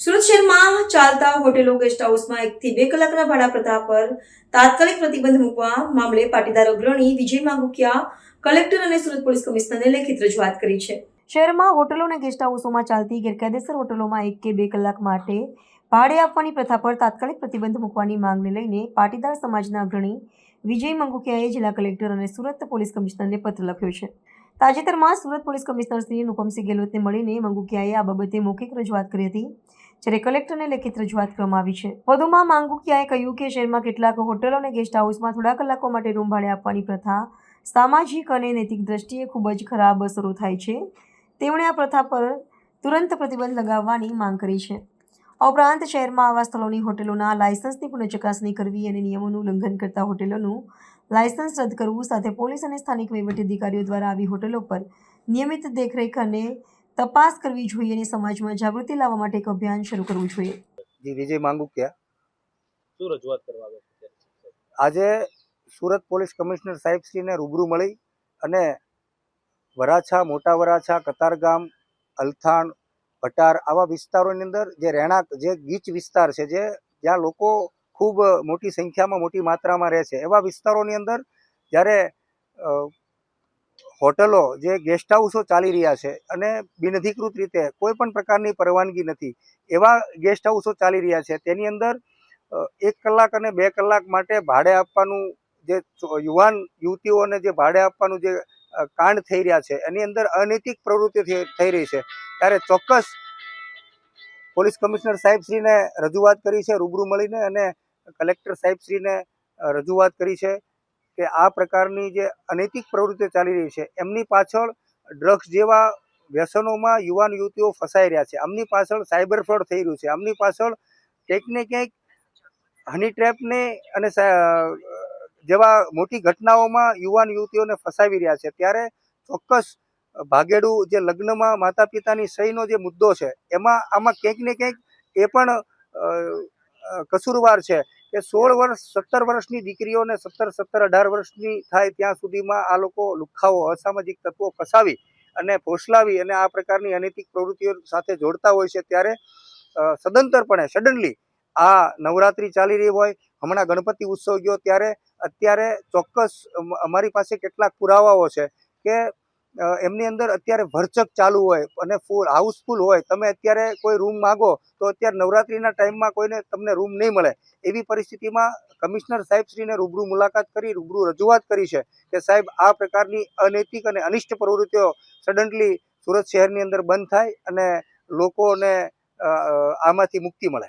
સુરત શહેરમાં ચાલતા હોટેલો ગેસ્ટ હાઉસમાં 1 થી 2 કલાકના ભાડા પ્રથા પર તાત્કાલિક પ્રતિબંધ મૂકવા મામલે પાટીદાર અગ્રણી વિજય માંગુકિયા કલેક્ટર અને સુરત પોલીસ કમિશનરને લેખિત રજૂઆત કરી છે। શહેરમાં હોટલો અને ગેસ્ટ હાઉસોમાં ચાલતી ગેરકાયદેસર હોટલોમાં 1 કે 2 કલાક માટે ભાડે આપવાની પ્રથા પર તાત્કાલિક પ્રતિબંધ મૂકવાની માંગને લઈને પાટીદાર સમાજના અગ્રણી વિજય માંગુકિયાએ જિલ્લા કલેક્ટર અને સુરત પોલીસ કમિશનરને પત્ર લખ્યો છે। તાજેતરમાં સુરત પોલીસ કમિશનર શ્રી નુકમસિંહ ગેહલોતને મળીને માંગુકિયાએ આ બાબતે મૌખિક રજૂઆત કરી હતી, જ્યારે કલેક્ટરને લેખિત રજૂઆત કરવામાં આવી છે। વધુમાં માંગુકિયાએ કહ્યું કે શહેરમાં કેટલાક હોટલો અને ગેસ્ટ હાઉસમાં થોડા કલાકો માટે રૂમ ભાડે આપવાની પ્રથા સામાજિક અને નૈતિક દ્રષ્ટિએ ખૂબ જ ખરાબ અસરો થાય છે। તેમણે આ પ્રથા પર તુરંત પ્રતિબંધ લગાવવાની માંગ કરી છે। આ ઉપરાંત શહેરમાં આવા સ્થળોની હોટેલોના લાયસન્સની પુનઃ ચકાસણી કરવી અને નિયમોનું ઉલ્લંઘન કરતા હોટેલોનું લાયસન્સ રદ કરવું સાથે પોલીસ અને સ્થાનિક વહીવટી અધિકારીઓ દ્વારા આવી હોટેલો પર નિયમિત દેખરેખ અને તપાસ કરવી જોઈએ અને સમાજમાં જાગૃતિ લાવવા માટે એક અભિયાન શરૂ કરવું જોઈએ। જી વિજય માંગુકિયા શું રજૂઆત કરવા આવે છે? આજે સુરત પોલીસ કમિશનર સાહેબશ્રીને રૂબરૂ મળી અને વરાછા, મોટા વરાછા, કતારગામ, અલથાણ, ભટાર આવા વિસ્તારોની અંદર જે રહેણાંક જે ગીચ વિસ્તાર છે, જે જ્યાં લોકો ખૂબ મોટી સંખ્યામાં મોટી માત્રામાં રહે છે, એવા વિસ્તારોની અંદર જ્યારે હોટલો જે ગેસ્ટ હાઉસો ચાલી રહ્યા છે અને બિનઅધિકૃત રીતે કોઈ પણ પ્રકારની પરવાનગી નથી એવા ગેસ્ટ હાઉસો ચાલી રહ્યા છે, તેની અંદર 1 કલાક અને 2 કલાક માટે ભાડે આપવાનું જે યુવાન યુવતીઓને જે ભાડે આપવાનું જે કાંડ થઈ રહ્યા છે, એની અંદર અનૈતિક પ્રવૃત્તિ થઈ રહી છે। ત્યારે ચોક્કસ પોલીસ કમિશનર સાહેબશ્રીને રજૂઆત કરી છે, રૂબરૂ મળીને, અને કલેક્ટર સાહેબશ્રીને રજૂઆત કરી છે કે આ પ્રકારની જે અનૈતિક પ્રવૃત્તિઓ ચાલી રહી છે એમની પાછળ ડ્રગ્સ જેવા વ્યસનોમાં યુવાન યુવતીઓ ફસાઈ રહ્યા છે, આમની પાછળ સાયબર ફ્રોડ થઈ રહ્યું છે, આમની પાછળ ક્યાંક ને ક્યાંક હની ટ્રેપને અને જેવા મોટી ઘટનાઓમાં યુવાન યુવતીઓને ફસાવી રહ્યા છે। ત્યારે ચોક્કસ ભાગેડું જે લગ્નમાં માતા પિતાની સહીનો જે મુદ્દો છે એમાં આમાં ક્યાંક ને ક્યાંક એ પણ કસૂરવાર છે કે 16 વર્ષ 17 વર્ષની દીકરીઓને 17, 18 વર્ષની થાય ત્યાં સુધીમાં આ લોકો લુખ્ખાઓ, અસામાજિક તત્વો ફસાવી અને ફોસલાવી અને આ પ્રકારની અનૈતિક પ્રવૃત્તિઓ સાથે જોડતા હોય છે। ત્યારે સદંતરપણે સડનલી આ નવરાત્રિ ચાલી રહી હોય, હમણાં ગણપતિ ઉત્સવ ગયો, ત્યારે અત્યારે ચોક્કસ અમારી પાસે કેટલાક પુરાવાઓ છે કે એમની અંદર અત્યારે ભરચક ચાલુ હોય અને ફૂલ હાઉસફુલ હોય, તમે અત્યારે કોઈ રૂમ માગો તો અત્યારે નવરાત્રિના ટાઈમમાં કોઈને તમને રૂમ નહીં મળે। એવી પરિસ્થિતિમાં કમિશનર સાહેબશ્રીને રૂબરૂ મુલાકાત કરી, રૂબરૂ રજૂઆત કરી છે કે સાહેબ આ પ્રકારની અનૈતિક અને અનિષ્ટ પ્રવૃત્તિઓ સડનલી સુરત શહેરની અંદર બંધ થાય અને લોકોને આમાંથી મુક્તિ મળે।